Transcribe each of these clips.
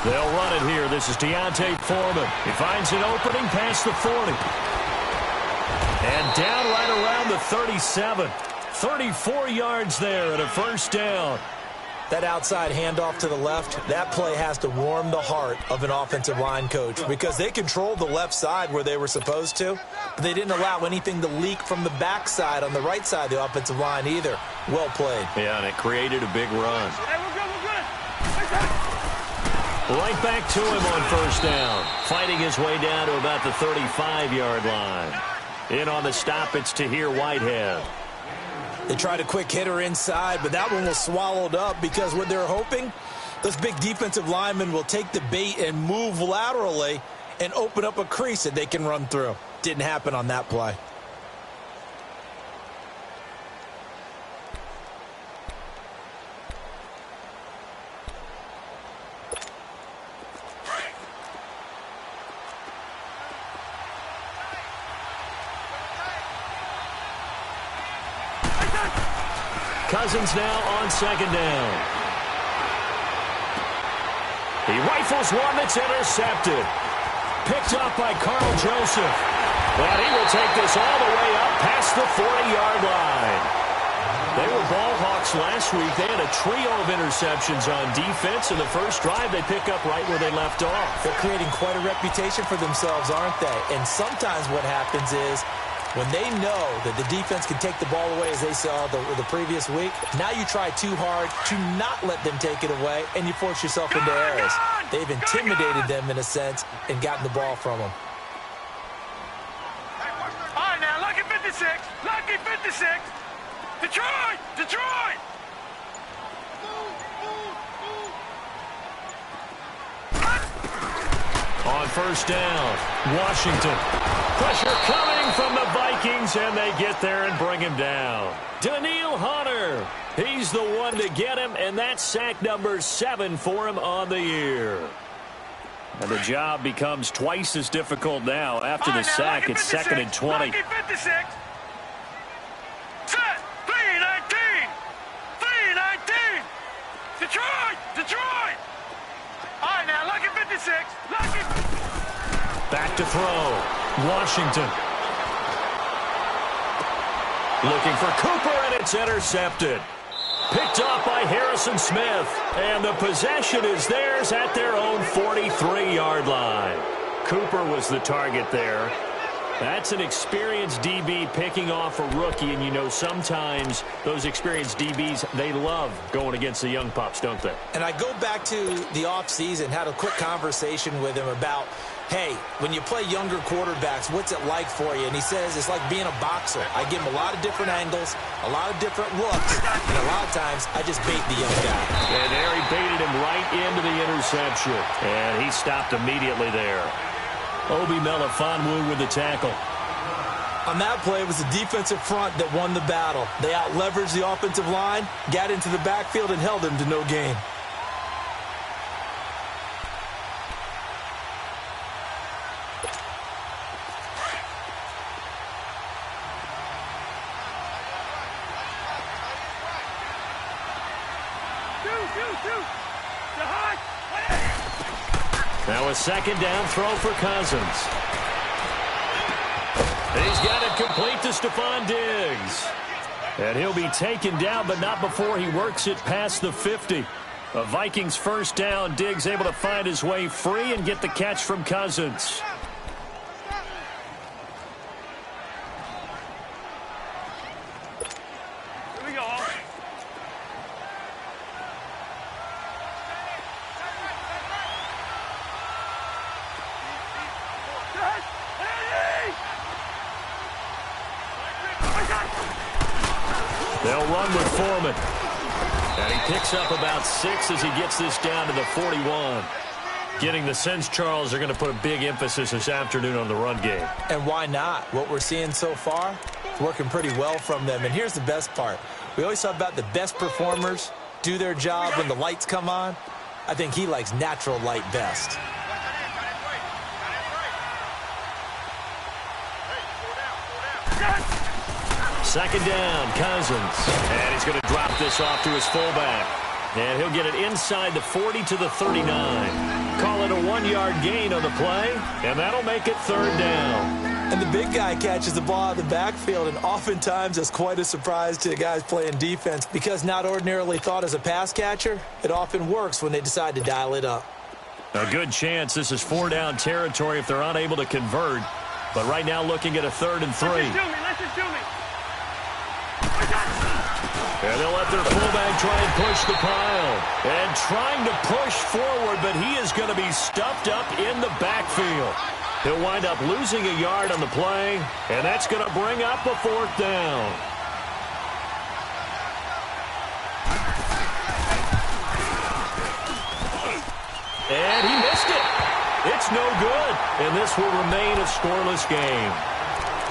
They'll run it here. This is Deontay Foreman. He finds an opening past the 40. And down right around the 37. 34 yards there and a first down. That outside handoff to the left, that play has to warm the heart of an offensive line coach because they controlled the left side where they were supposed to, but they didn't allow anything to leak from the backside on the right side of the offensive line either. Well played. Yeah, and it created a big run. Hey, we're good. Right back to him on first down. Fighting his way down to about the 35-yard line. In on the stop, it's Tahir Whitehead. They tried a quick hitter inside, but that one was swallowed up because what they're hoping, those big defensive linemen will take the bait and move laterally and open up a crease that they can run through. Didn't happen on that play. Cousins now on second down. He rifles one that's intercepted. Picked up by Carl Joseph. And he will take this all the way up past the 40-yard line. They were ball hawks last week. They had a trio of interceptions on defense. In the first drive, they pick up right where they left off. They're creating quite a reputation for themselves, aren't they? And sometimes what happens is when they know that the defense can take the ball away, as they saw the previous week, now you try too hard to not let them take it away, and you force yourself into errors. They've intimidated them in a sense and gotten the ball from them. All right, now, lucky 56. Lucky 56. Detroit! Detroit! On first down, Washington. Pressure coming from the Vikings, and they get there and bring him down. Daniil Hunter, he's the one to get him, and that's sack number 7 for him on the year. And the job becomes twice as difficult now. After the sack, it's 2nd and 20. Lucky 56. Set. 3-19. 3-19. Detroit! Detroit! All right, now, lucky 56. Lucky. Back to throw. Washington. Looking for Cooper, and it's intercepted. Picked off by Harrison Smith. And the possession is theirs at their own 43-yard line. Cooper was the target there. That's an experienced DB picking off a rookie, and you know sometimes those experienced DBs, they love going against the young pups, don't they? And I go back to the offseason, had a quick conversation with him about, hey, when you play younger quarterbacks, what's it like for you? And he says it's like being a boxer. I give him a lot of different angles, a lot of different looks, and a lot of times I just bait the young guy. And there he baited him right into the interception. And he stopped immediately there. Obi Melifonwu with the tackle. On that play, it was the defensive front that won the battle. They out-leveraged the offensive line, got into the backfield, and held him to no gain. Now a second down throw for Cousins. He's got it complete to Stephon Diggs. And he'll be taken down, but not before he works it past the 50. A Vikings first down. Diggs able to find his way free and get the catch from Cousins. Here we go. They'll run with Foreman. And he picks up about 6 as he gets this down to the 41. Getting the sense, Charles, they're going to put a big emphasis this afternoon on the run game. And why not? What we're seeing so far is working pretty well from them. And here's the best part. We always talk about the best performers do their job when the lights come on. I think he likes natural light best. Second down, Cousins. And he's going to drop this off to his fullback. And he'll get it inside the 40 to the 39. call it a 1-yard gain on the play, and that'll make it 3rd down. And the big guy catches the ball out of the backfield, and oftentimes that's quite a surprise to the guys playing defense because not ordinarily thought as a pass catcher, it often works when they decide to dial it up. A good chance this is 4-down territory if they're unable to convert. But right now looking at a 3rd and 3. Listen to me. And they'll let their fullback try and push the pile. And trying to push forward, but he is going to be stuffed up in the backfield. He'll wind up losing a yard on the play, and that's going to bring up a 4th down. And he missed it. It's no good, and this will remain a scoreless game.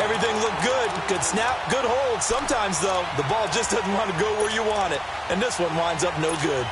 Everything looked good. Good snap, good hold. Sometimes, though, the ball just doesn't want to go where you want it, and this one winds up no good.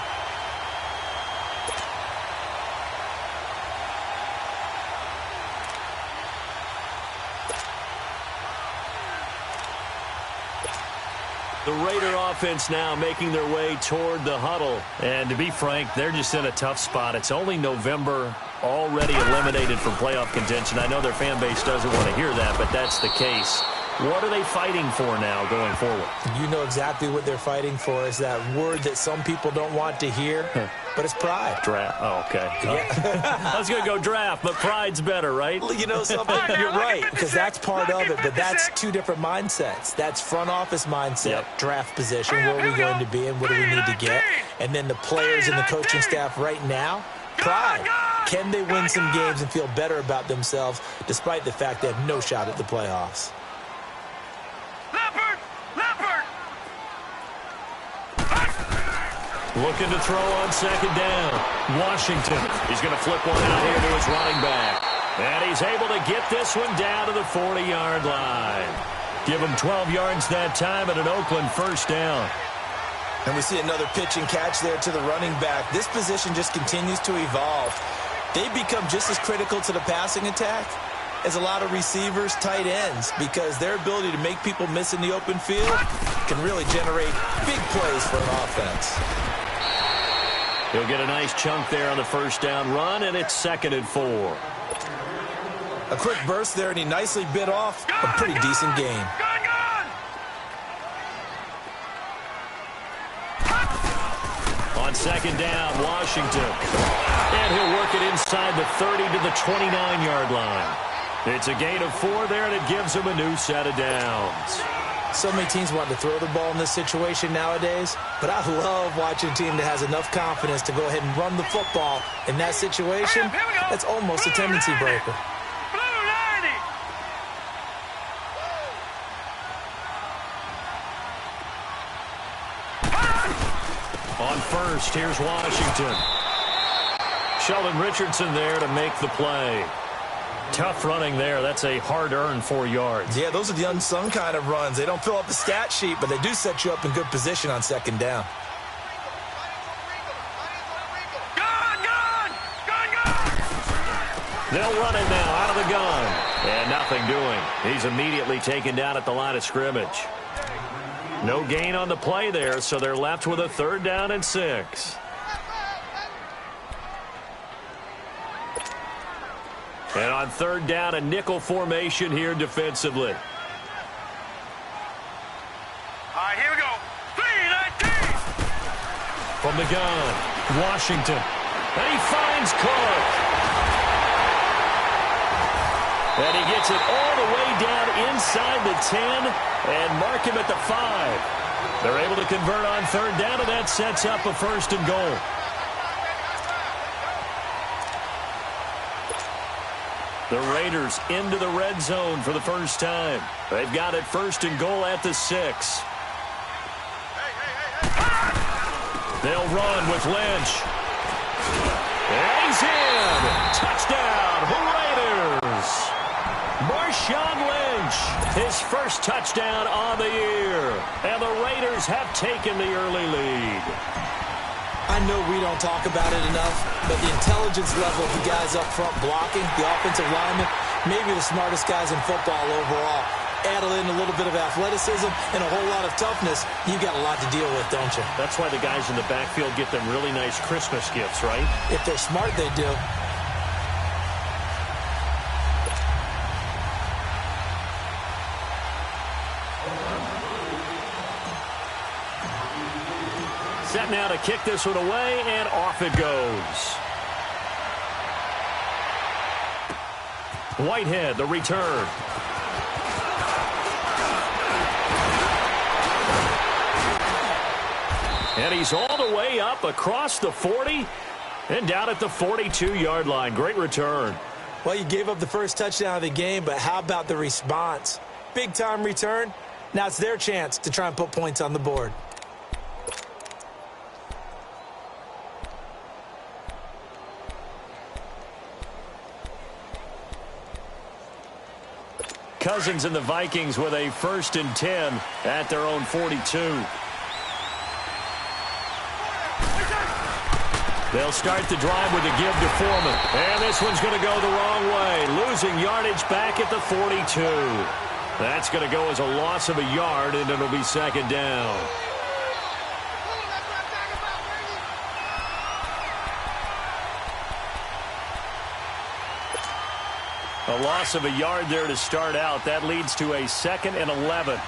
The Raider offense now making their way toward the huddle. And to be frank, they're just in a tough spot. It's only November, already eliminated from playoff contention. I know their fan base doesn't want to hear that, but that's the case. What are they fighting for now going forward? You know exactly what they're fighting for. Is that word that some people don't want to hear, but it's pride. Draft. Oh, okay. Yeah. I was going to go draft, but pride's better, right? Well, you know something? You're right, because that's part of it, but that's two different mindsets. That's front office mindset, draft position, where are we going to be and what do we need to get? And then the players and the coaching staff right now, pride. Can they win some games and feel better about themselves despite the fact they have no shot at the playoffs? Looking to throw on 2nd down. Washington. He's going to flip one out here to his running back. And he's able to get this one down to the 40-yard line. Give him 12 yards that time at an Oakland 1st down. And we see another pitch and catch there to the running back. This position just continues to evolve. They become just as critical to the passing attack as a lot of receivers, tight ends, because their ability to make people miss in the open field can really generate big plays for an offense. He'll get a nice chunk there on the 1st down run, and it's 2nd and 4. A quick burst there, and he nicely bit off a pretty decent game. On 2nd down, Washington. And he'll work it inside the 30 to the 29-yard line. It's a gain of 4 there, and it gives him a new set of downs. So many teams want to throw the ball in this situation nowadays, but I love watching a team that has enough confidence to go ahead and run the football. In that situation, that's almost a tendency breaker. On 1st, here's Washington. Sheldon Richardson there to make the play. Tough running there. That's a hard-earned 4 yards. Yeah, those are the unsung kind of runs. They don't fill up the stat sheet, but they do set you up in good position on 2nd down. They'll run it now out of the gun. And nothing doing. He's immediately taken down at the line of scrimmage. No gain on the play there, so they're left with a 3rd down and 6. And on 3rd down, a nickel formation here defensively. All right, here we go. 3-19. From the gun, Washington. And he finds Cook. And he gets it all the way down inside the 10 and mark him at the 5. They're able to convert on 3rd down, and that sets up a 1st and goal. The Raiders into the red zone for the first time. They've got it 1st and goal at the 6. They'll run with Lynch. And he's in. Touchdown, Raiders. Marshawn Lynch, his first touchdown on the year. And the Raiders have taken the early lead. I know we don't talk about it enough, but the intelligence level of the guys up front blocking, the offensive linemen, maybe the smartest guys in football overall. Add in a little bit of athleticism and a whole lot of toughness, you got a lot to deal with, don't you? That's why the guys in the backfield get them really nice Christmas gifts, right? If they're smart, they do. to kick this one away, and off it goes. Whitehead, the return. And he's all the way up across the 40 and down at the 42-yard line. Great return. Well, you gave up the first touchdown of the game, but how about the response? Big-time return. Now it's their chance to try and put points on the board. Cousins and the Vikings with a 1st and 10 at their own 42. They'll start the drive with a give to Foreman. And this one's going to go the wrong way. Losing yardage back at the 42. That's going to go as a loss of a yard, and it'll be 2nd down. A loss of a yard there to start out. That leads to a 2nd and 11.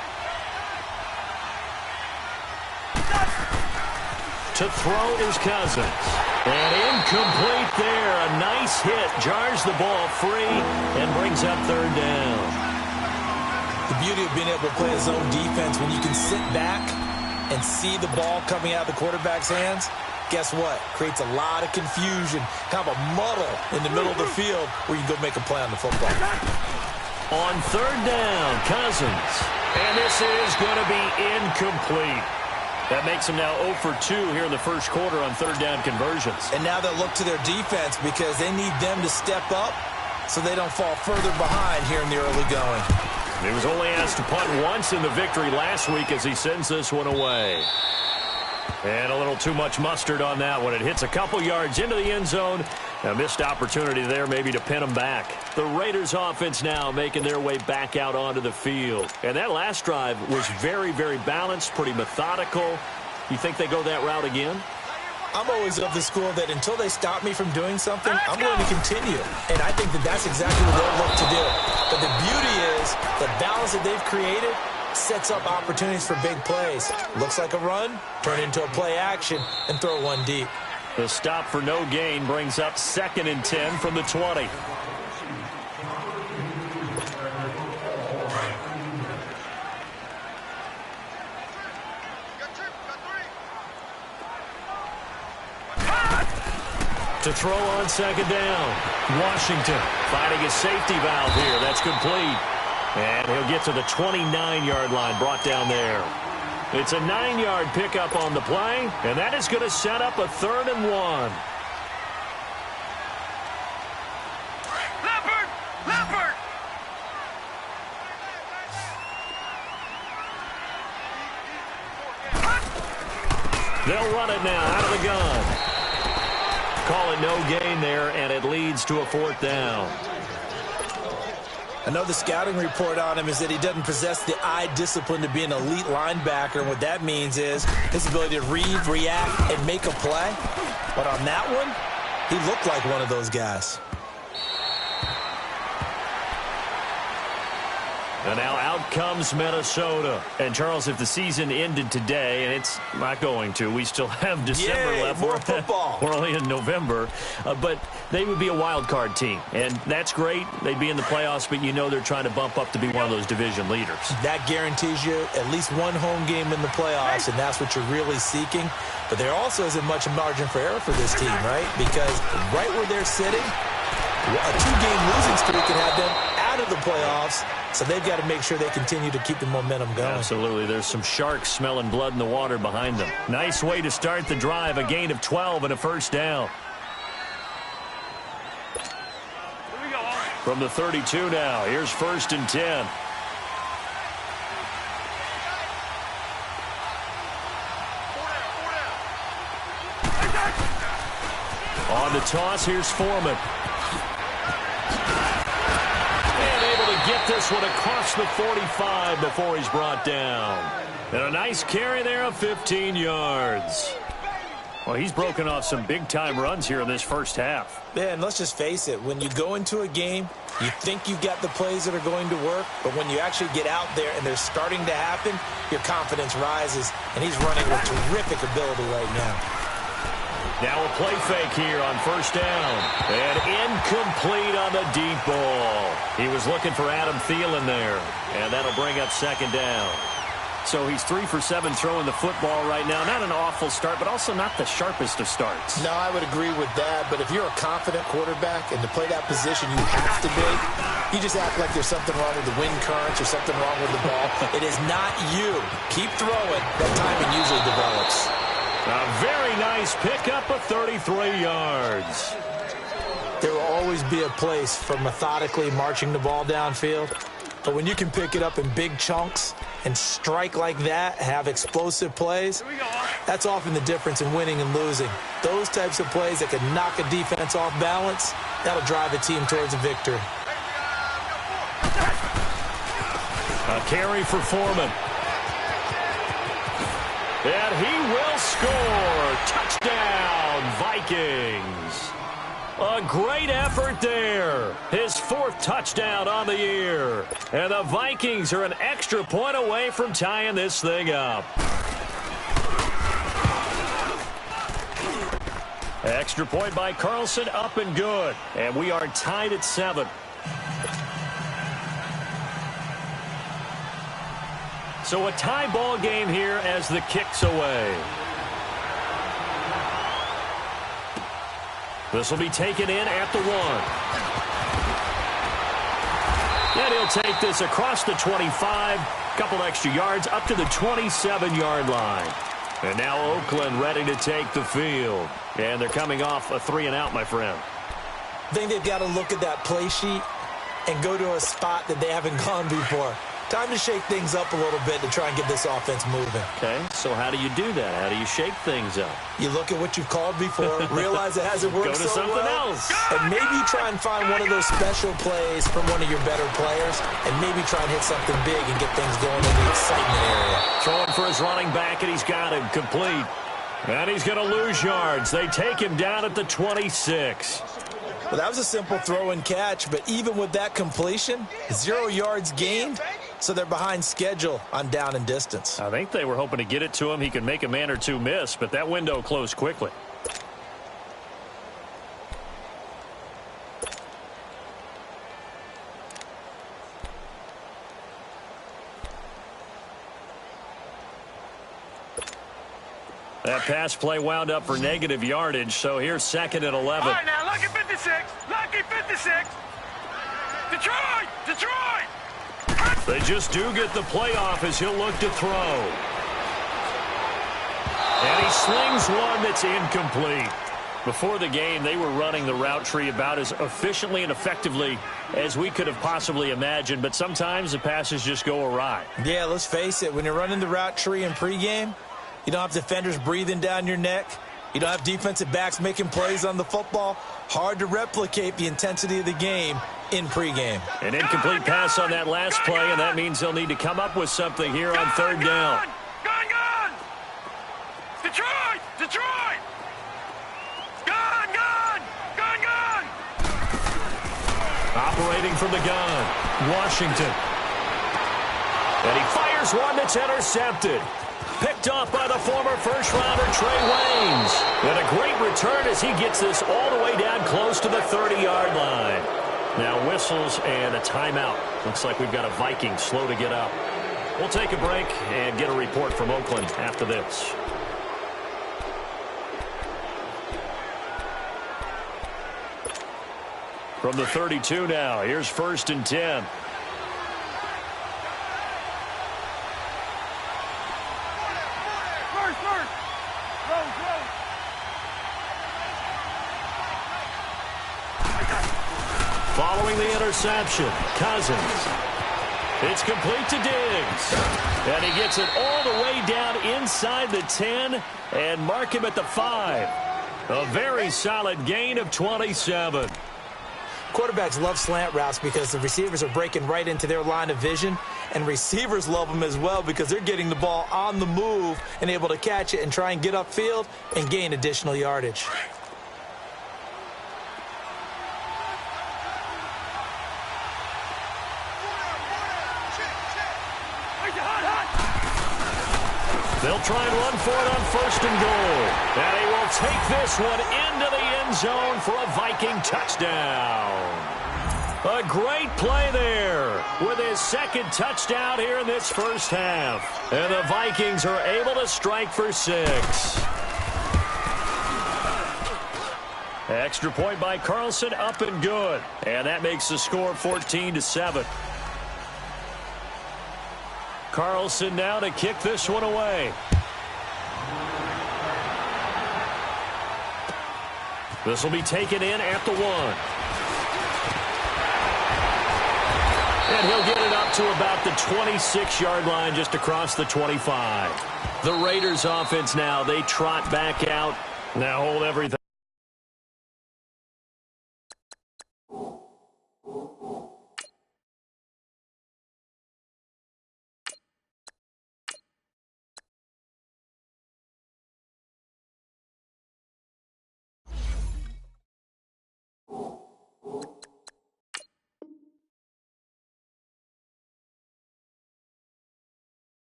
To throw is Cousins. And incomplete there. A nice hit. Jars the ball free and brings up 3rd down. The beauty of being able to play a zone defense when you can sit back and see the ball coming out of the quarterback's hands, guess what? Creates a lot of confusion, kind of a muddle in the middle of the field where you can go make a play on the football. On 3rd down, Cousins. And this is going to be incomplete. That makes them now 0 for 2 here in the first quarter on 3rd down conversions. And now they'll look to their defense because they need them to step up so they don't fall further behind here in the early going. He was only asked to punt once in the victory last week as he sends this one away. And a little too much mustard on that one. It hits a couple yards into the end zone. A missed opportunity there maybe to pin them back. The Raiders offense now making their way back out onto the field. And that last drive was very, very balanced, pretty methodical. You think they go that route again? I'm always of the school that until they stop me from doing something, I'm going to continue. And I think that that's exactly what they'll look to do. But the beauty is the balance that they've created sets up opportunities for big plays. Looks like a run, turn into a play action, and throw one deep. The stop for no gain brings up 2nd and 10 from the 20. To throw on 2nd down. Washington finding his safety valve here. That's complete. And he'll get to the 29-yard line, brought down there. It's a 9-yard pickup on the play, and that is going to set up a 3rd and 1. Leopard! They'll run it now out of the gun. Call it no gain there, and it leads to a 4th down. I know the scouting report on him is that he doesn't possess the eye discipline to be an elite linebacker. And what that means is his ability to read, react, and make a play. But on that one, he looked like one of those guys. And now out comes Minnesota. And, Charles, if the season ended today, and it's not going to, we still have December left. More football. We're only in November. But they would be a wild card team. And that's great. They'd be in the playoffs, but you know they're trying to bump up to be one of those division leaders. That guarantees you at least one home game in the playoffs, and that's what you're really seeking. But there also isn't much margin for error for this team, right? Because right where they're sitting, a 2-game losing streak can have them out of the playoffs. So they've got to make sure they continue to keep the momentum going. Absolutely. There's some sharks smelling blood in the water behind them. Nice way to start the drive. A gain of 12 and a 1st down. From the 32 now. Here's 1st and 10. On the toss, here's Foreman. Get this one across the 45 before he's brought down. And a nice carry there of 15 yards. Well, he's broken off some big-time runs here in this first half. Yeah, and let's just face it. When you go into a game, you think you've got the plays that are going to work, but when you actually get out there and they're starting to happen, your confidence rises, and he's running with terrific ability right now. Now a play fake here on first down. And incomplete on the deep ball. He was looking for Adam Thielen there, and that'll bring up second down. So he's 3 for 7 throwing the football right now. Not an awful start, but also not the sharpest of starts. No, I would agree with that. But if you're a confident quarterback and to play that position you have to be, you just act like there's something wrong with the wind currents or something wrong with the ball. It is not you. Keep throwing. That timing usually develops. A very nice pickup of 33 yards. There will always be a place for methodically marching the ball downfield. But when you can pick it up in big chunks and strike like that, have explosive plays, that's often the difference in winning and losing. Those types of plays that can knock a defense off balance, that'll drive a team towards a victory. A carry for Foreman. And he will score. Touchdown, Vikings. A great effort there. His 4th touchdown on the year. And the Vikings are an extra point away from tying this thing up. Extra point by Carlson, up and good. And we are tied at 7. So a tie ball game here as the kick's away. This will be taken in at the 1. And he'll take this across the 25. Couple extra yards up to the 27-yard line. And now Oakland ready to take the field. And they're coming off a 3-and-out, my friend. I think they've got to look at that play sheet and go to a spot that they haven't gone before. Time to shake things up a little bit to try and get this offense moving. Okay, so how do you do that? How do you shake things up? You look at what you've called before, realize it hasn't worked Go to so something well, else. and maybe try and find one of those special plays from one of your better players, and maybe try and hit something big and get things going in the excitement area. Throwing for his running back, and he's got him complete. And he's going to lose yards. They take him down at the 26. Well, that was a simple throw and catch, but even with that completion, 0 yards gained, so they're behind schedule on down and distance. I think they were hoping to get it to him. He could make a man or two miss, but that window closed quickly. That pass play wound up for negative yardage, so here's 2nd and 11. All right, now, lucky 56. Lucky 56. Detroit! Detroit! They just do get the playoff as he'll look to throw. And he slings one that's incomplete. Before the game, they were running the route tree about as efficiently and effectively as we could have possibly imagined, but sometimes the passes just go awry. Yeah, let's face it. When you're running the route tree in pregame, you don't have defenders breathing down your neck. You don't have defensive backs making plays on the football. Hard to replicate the intensity of the game in pregame. An incomplete pass on that last play, and that means they'll need to come up with something here on 3rd down. Gun! Detroit! Detroit! Gun! Operating from the gun, Washington. And he fires one that's intercepted. Picked off by the former first-rounder Trey Waynes. And a great return as he gets this all the way down close to the 30-yard line. Now whistles and a timeout. Looks like we've got a Viking slow to get up. We'll take a break and get a report from Oakland after this. From the 32 now, here's 1st and 10. Following the interception, Cousins. It's complete to Diggs. And he gets it all the way down inside the 10 and mark him at the 5. A very solid gain of 27. Quarterbacks love slant routes because the receivers are breaking right into their line of vision, and receivers love them as well because they're getting the ball on the move and able to catch it and try and get upfield and gain additional yardage. They'll try and run for it on 1st and goal. And he will take this one into the end zone for a Viking touchdown. A great play there with his 2nd touchdown here in this first half. And the Vikings are able to strike for 6. Extra point by Carlson, up and good. And that makes the score 14-7. Carlson now to kick this one away. This will be taken in at the 1. And he'll get it up to about the 26-yard line, just across the 25. The Raiders offense now, they trot back out. Now hold everything.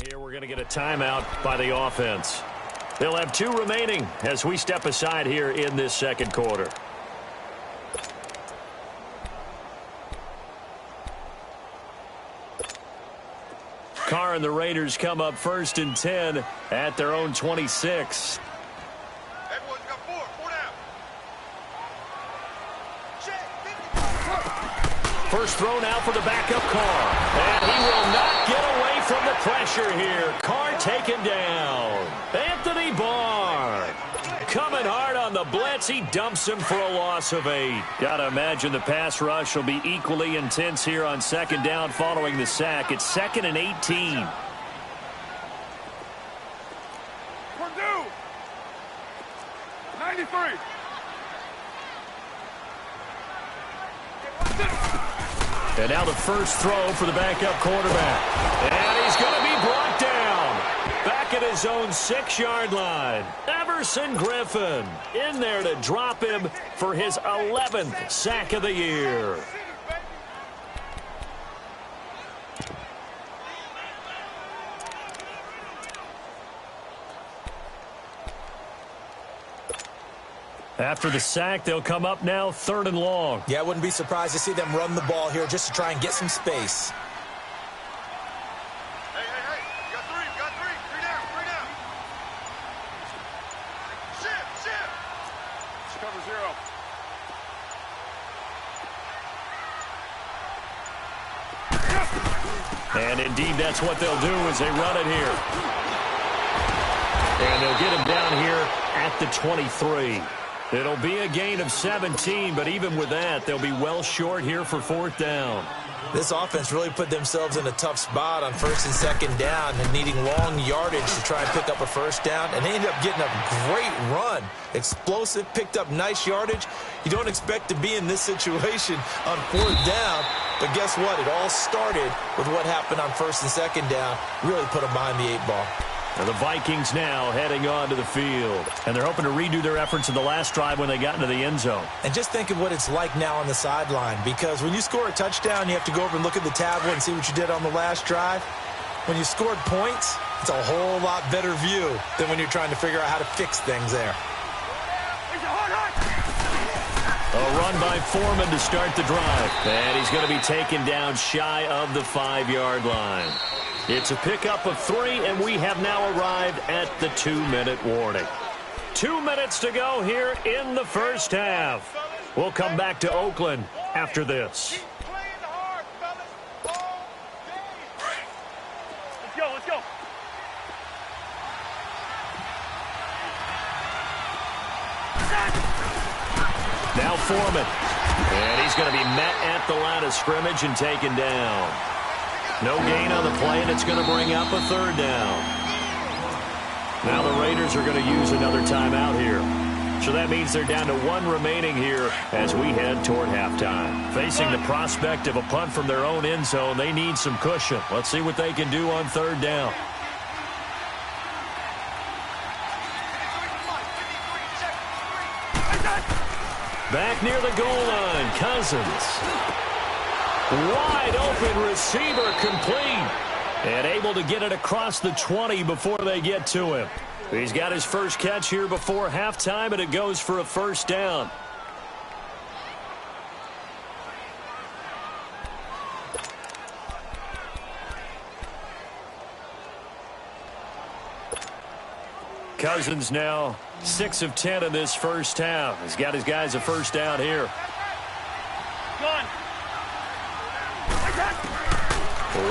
Here we're going to get a timeout by the offense. They'll have 2 remaining as we step aside here in this 2nd quarter. Carr and the Raiders come up 1st and 10 at their own 26. Everyone's got 4 down. First throw now for the backup Carr. And he will not get away from the pressure here. Carr taken down. Anthony Barr coming hard on the blitz. He dumps him for a loss of 8. Gotta imagine the pass rush will be equally intense here on 2nd down following the sack. It's 2nd and 18. Purdue. 93. And now the first throw for the backup quarterback. And he's going to be brought down. Back at his own 6-yard line. Everson Griffin in there to drop him for his 11th sack of the year. After the sack, they'll come up now 3rd and long. Yeah, I wouldn't be surprised to see them run the ball here just to try and get some space. Hey. You got 3. You got 3. 3 down. 3 down. Shift. It's cover 0. And indeed, that's what they'll do as they run it here. And they'll get him down here at the 23. It'll be a gain of 17, but even with that, they'll be well short here for 4th down. This offense really put themselves in a tough spot on 1st and 2nd down and needing long yardage to try and pick up a 1st down. And they ended up getting a great run. Explosive, picked up nice yardage. You don't expect to be in this situation on 4th down. But guess what? It all started with what happened on 1st and 2nd down. Really put them behind the 8 ball. And the Vikings now heading onto the field. And they're hoping to redo their efforts in the last drive when they got into the end zone. And just think of what it's like now on the sideline. Because when you score a touchdown, you have to go over and look at the tablet and see what you did on the last drive. When you scored points, it's a whole lot better view than when you're trying to figure out how to fix things there. A run by Foreman to start the drive. And he's going to be taken down shy of the 5-yard line. It's a pickup of 3, and we have now arrived at the 2-minute warning. 2 minutes to go here in the first half. We'll come back to Oakland after this. Let's go. Now Foreman. And he's going to be met at the line of scrimmage and taken down. No gain on the play, and it's going to bring up a third down. Now the Raiders are going to use another timeout here. So that means they're down to one remaining here as we head toward halftime. Facing the prospect of a punt from their own end zone, they need some cushion. Let's see what they can do on third down. Back near the goal line, Cousins. Wide open receiver, complete. And able to get it across the 20 before they get to him. He's got his first catch here before halftime, and it goes for a first down. Cousins now 6 of 10 in this first half. He's got his guys a first down here.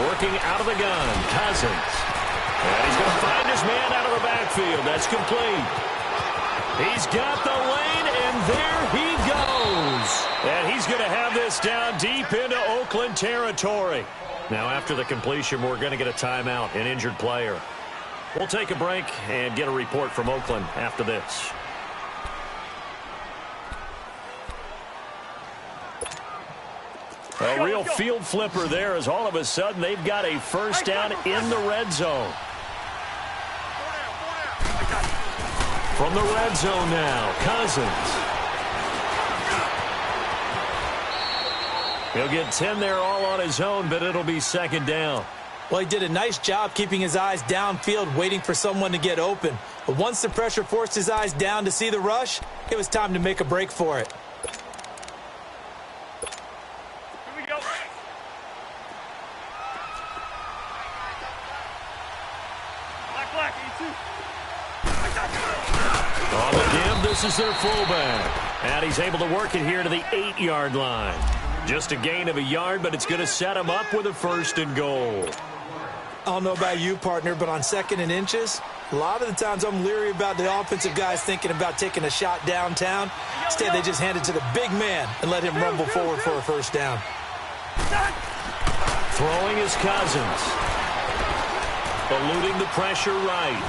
Working out of the gun, Cousins. And he's going to find his man out of the backfield. That's complete. He's got the lane, and there he goes. And he's going to have this down deep into Oakland territory. Now, after the completion, we're going to get a timeout, an injured player. We'll take a break and get a report from Oakland after this. A real field flipper there as all of a sudden they've got a first down in the red zone. From the red zone now, Cousins. He'll get 10 there all on his own, but it'll be second down. Well, he did a nice job keeping his eyes downfield, waiting for someone to get open. But once the pressure forced his eyes down to see the rush, it was time to make a break for it. On the give, this is their fullback. And he's able to work it here to the 8-yard line. Just a gain of a yard, but it's going to set him up with a first and goal. I don't know about you, partner, but on second and inches, a lot of the times I'm leery about the offensive guys thinking about taking a shot downtown. Instead, they just hand it to the big man and let him rumble forward for a first down. Throwing is Cousins. Eluding the pressure right.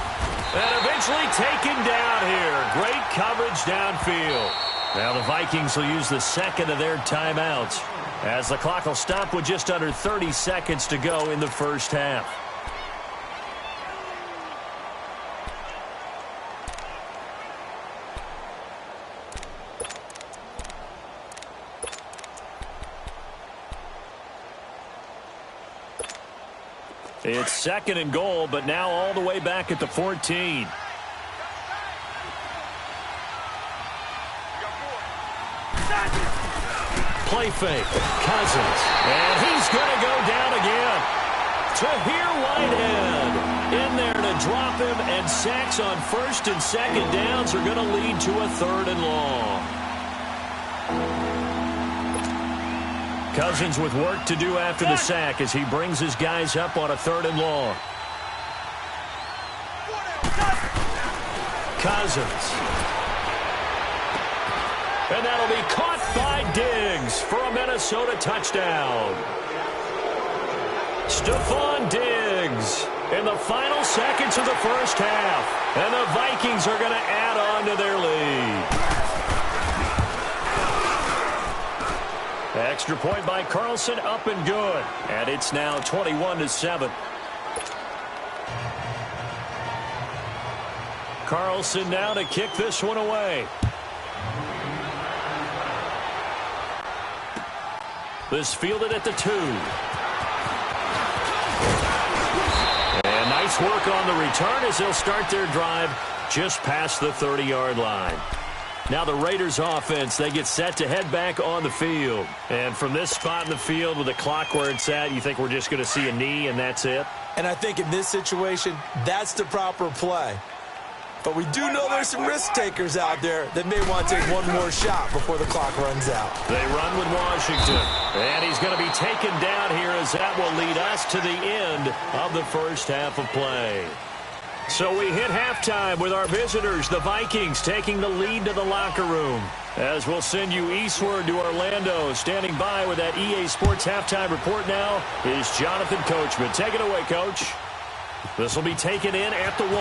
And eventually taken down here. Great coverage downfield. Now the Vikings will use the second of their timeouts as the clock will stop with just under 30 seconds to go in the first half. It's second and goal, but now all the way back at the 14. Play fake, Cousins, and he's going to go down again. Tahir Whitehead in there to drop him, and sacks on first and second downs are going to lead to a third and long. Cousins with work to do after the sack as he brings his guys up on a third and long. Cousins. And that'll be caught by Diggs for a Minnesota touchdown. Stephon Diggs in the final seconds of the first half. And the Vikings are going to add on to their lead. Extra point by Carlson, up and good. And it's now 21-7. Carlson now to kick this one away. This fielded at the 2. And nice work on the return as they'll start their drive just past the 30-yard line. Now the Raiders offense, they get set to head back on the field. And from this spot in the field with the clock where it's at, you think we're just going to see a knee and that's it? And I think in this situation, that's the proper play. But we do know there's some risk takers out there that may want to take one more shot before the clock runs out. They run with Washington. And he's going to be taken down here as that will lead us to the end of the first half of play. So we hit halftime with our visitors, the Vikings, taking the lead to the locker room. As we'll send you eastward to Orlando. Standing by with that EA Sports halftime report now is Jonathan Coachman. Take it away, Coach. This will be taken in at the 1.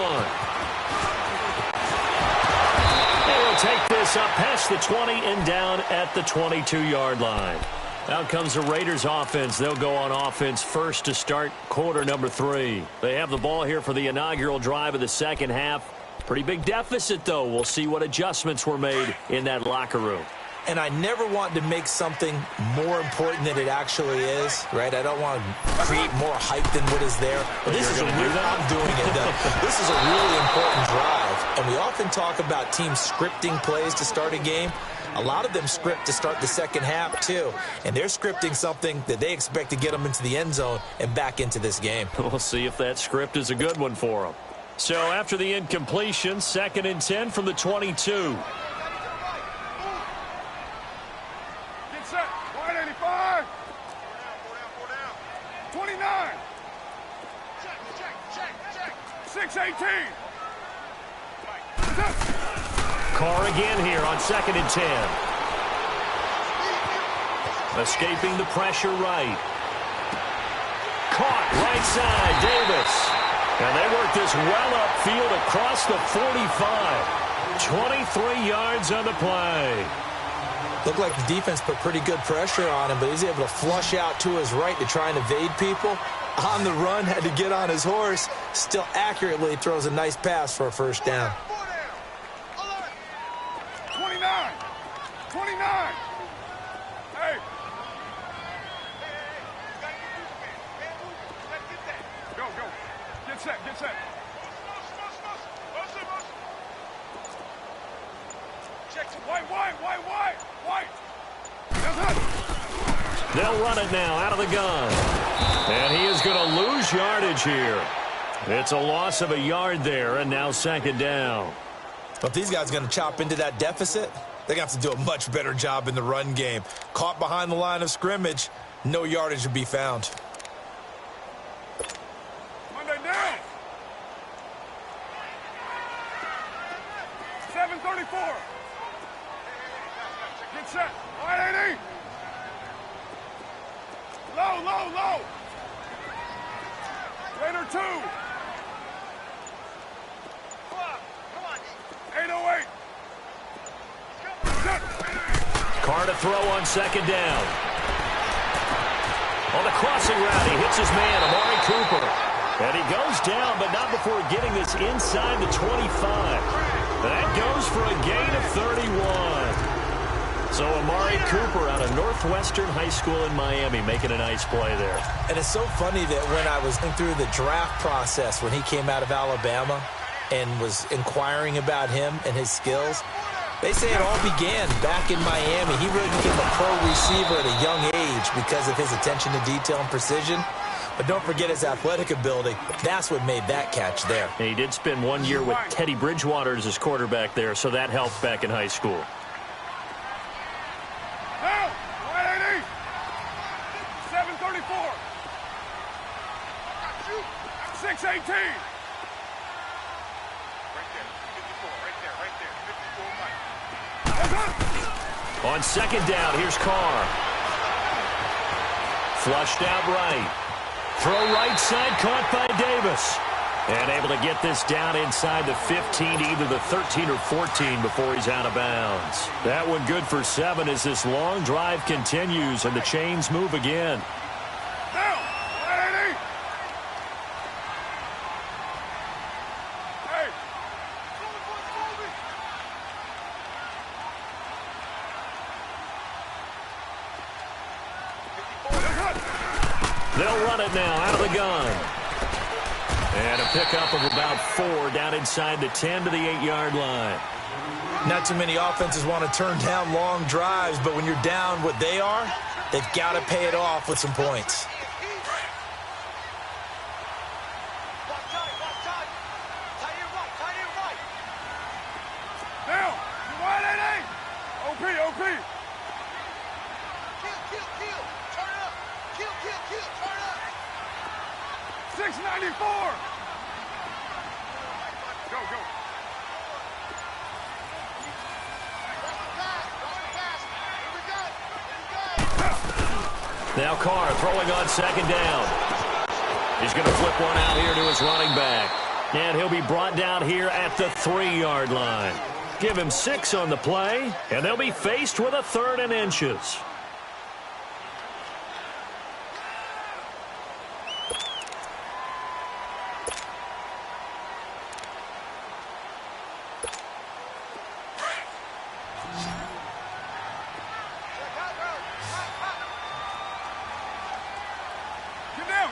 And we'll take this up past the 20 and down at the 22-yard line. Out comes the Raiders offense. They'll go on offense first to start quarter number 3. They have the ball here for the inaugural drive of the second half. Pretty big deficit, though. We'll see what adjustments were made in that locker room. And I never want to make something more important than it actually is, right? I don't want to create more hype than what is there. But this is a real, I'm doing it. This is a really important drive. And we often talk about teams scripting plays to start a game. A lot of them script to start the second half, too. And they're scripting something that they expect to get them into the end zone and back into this game. We'll see if that script is a good one for them. So after the incompletion, 2nd and 10 from the 22. Get set. 185. 29. Check. 618. Carr again here on 2nd and 10. Escaping the pressure right. Caught right side, Davis. And they work this well upfield across the 45. 23 yards on the play. Looked like the defense put pretty good pressure on him, but he's able to flush out to his right to try and evade people. On the run, had to get on his horse. Still accurately throws a nice pass for a first down. 29. Hey. Go. Get set. Check. White. They'll run it now out of the gun. And he is going to lose yardage here. It's a loss of a yard there, and now 2nd down. But if these guys are going to chop into that deficit, they're going to have to do a much better job in the run game. Caught behind the line of scrimmage, no yardage to be found. Monday down. 734. Get set. 180. Low. Raider 2. 808. Carr to throw on 2nd down. On the crossing route, he hits his man, Amari Cooper. And he goes down, but not before getting this inside the 25. That goes for a gain of 31. So Amari Cooper out of Northwestern High School in Miami making a nice play there. And it's so funny that when I was going through the draft process, when he came out of Alabama and was inquiring about him and his skills, they say it all began back in Miami. He really became a pro receiver at a young age because of his attention to detail and precision. But don't forget his athletic ability. That's what made that catch there. And he did spend 1 year with Teddy Bridgewater as his quarterback there, so that helped back in high school. 734. 618. On 2nd down, here's Carr. Flushed out right. Throw right side, caught by Davis. And able to get this down inside the 15, either the 13 or 14 before he's out of bounds. That one good for 7 as this long drive continues and the chains move again. They'll run it now out of the gun. And a pickup of about 4 down inside the 10 to the 8-yard line. Not too many offenses want to turn down long drives, but when you're down what they are, they've got to pay it off with some points. Down. 180. OP. Kill. Turn it up. Kill. Turn it up. 694. Now Carr throwing on second down. He's going to flip one out here to his running back. And he'll be brought down here at the 3-yard line. Give him 6 on the play, and they'll be faced with a 3rd and inches.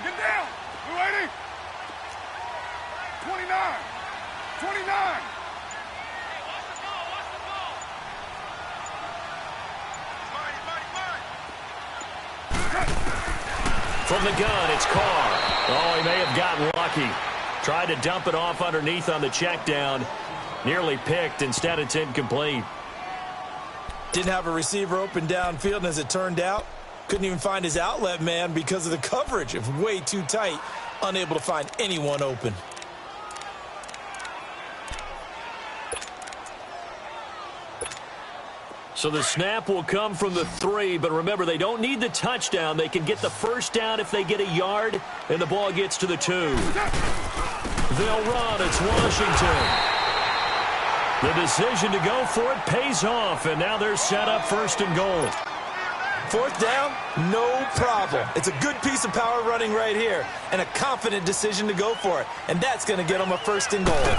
Get down! We're waiting! 29! 29! From the gun, it's Carr. Oh, he may have gotten lucky. Tried to dump it off underneath on the check down. Nearly picked. Instead, it's incomplete. Didn't have a receiver open downfield, and as it turned out, couldn't even find his outlet man because of the coverage. It was way too tight. Unable to find anyone open. So the snap will come from the 3, but remember, they don't need the touchdown. They can get the first down if they get a yard, and the ball gets to the 2. They'll run. It's Washington. The decision to go for it pays off, and now they're set up 1st and goal. 4th down, no problem. It's a good piece of power running right here, and a confident decision to go for it, and that's going to get them a 1st and goal.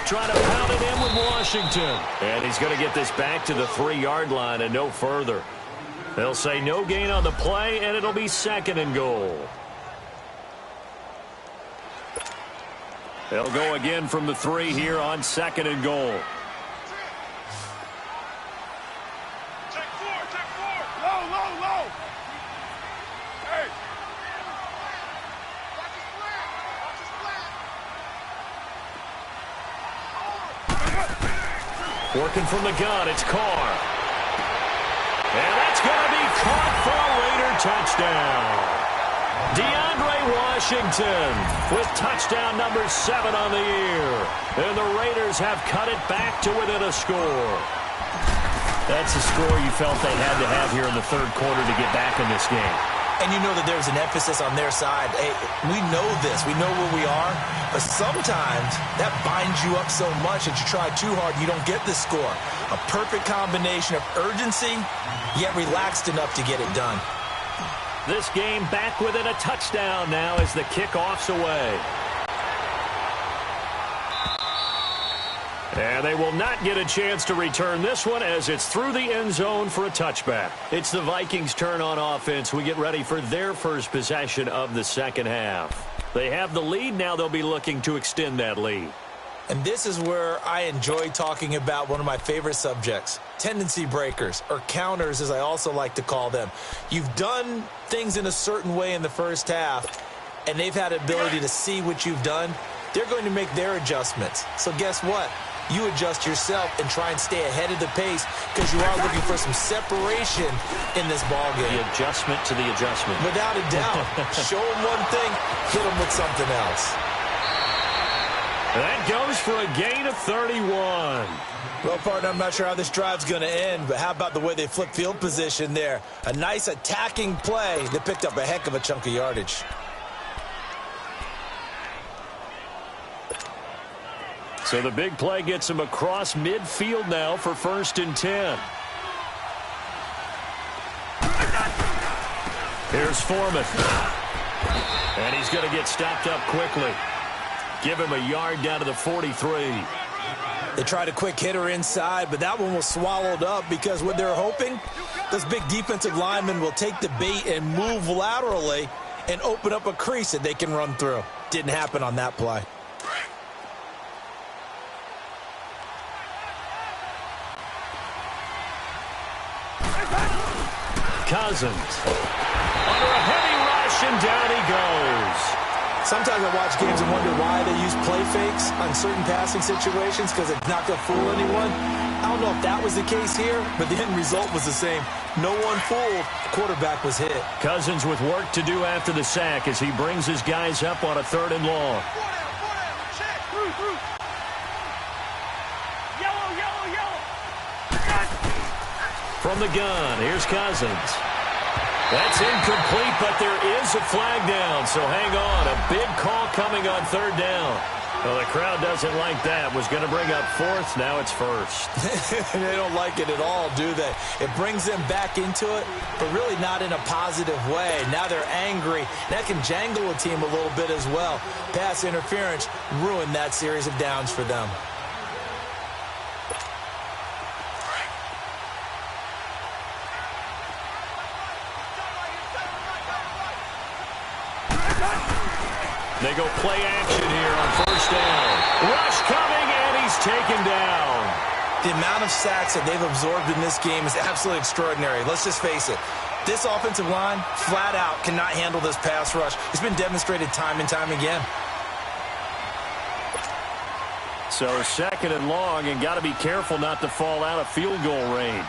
Trying to pound it in with Washington. And he's going to get this back to the 3-yard line and no further. They'll say no gain on the play, and it'll be 2nd and goal. They'll go again from the 3 here on 2nd and goal. Check 4! Low! Hey! Working from the gun, it's Carr. And that's going to be caught for a Raider touchdown. DeAndre Washington with touchdown number 7 on the year. And the Raiders have cut it back to within a score. That's the score you felt they had to have here in the 3rd quarter to get back in this game. And you know that there's an emphasis on their side. Hey, we know this. We know where we are. But sometimes that binds you up so much that you try too hard, you don't get the score. A perfect combination of urgency, yet relaxed enough to get it done. This game back within a touchdown now as the kickoff's away. And they will not get a chance to return this one as it's through the end zone for a touchback. It's the Vikings' turn on offense. We get ready for their first possession of the 2nd half. They have the lead. Now they'll be looking to extend that lead. And this is where I enjoy talking about one of my favorite subjects, tendency breakers, or counters as I also like to call them. You've done things in a certain way in the first half, and they've had the ability to see what you've done. They're going to make their adjustments. So guess what? You adjust yourself and try and stay ahead of the pace because you are looking for some separation in this ball game. The adjustment to the adjustment. Without a doubt. Show them one thing, hit them with something else. That goes for a gain of 31. Well, partner, I'm not sure how this drive's going to end, but how about the way they flip field position there? A nice attacking play that picked up a heck of a chunk of yardage. So the big play gets him across midfield now for 1st and 10. Here's Foreman. And he's going to get stopped up quickly. Give him a yard down to the 43. They tried a quick hitter inside, but that one was swallowed up because what they're hoping, this big defensive lineman will take the bait and move laterally and open up a crease that they can run through. Didn't happen on that play. Cousins under a heavy rush, and down he goes. Sometimes I watch games and wonder why they use play fakes on certain passing situations because it's not going to fool anyone. I don't know if that was the case here, but the end result was the same. No one fooled. The quarterback was hit. Cousins with work to do after the sack as he brings his guys up on a 3rd and long. From the gun, here's Cousins. That's incomplete, but there is a flag down, so hang on. A big call coming on third down. Well, the crowd doesn't like that. Was going to bring up fourth. Now it's first. They don't like it at all, do they? It brings them back into it, but really not in a positive way. Now they're angry. That can jangle a team a little bit as well. Pass interference ruined that series of downs for them. They go play action here on first down. Rush coming, and he's taken down. The amount of sacks that they've absorbed in this game is absolutely extraordinary. Let's just face it. This offensive line, flat out, cannot handle this pass rush. It's been demonstrated time and time again. So second and long, and got to be careful not to fall out of field goal range.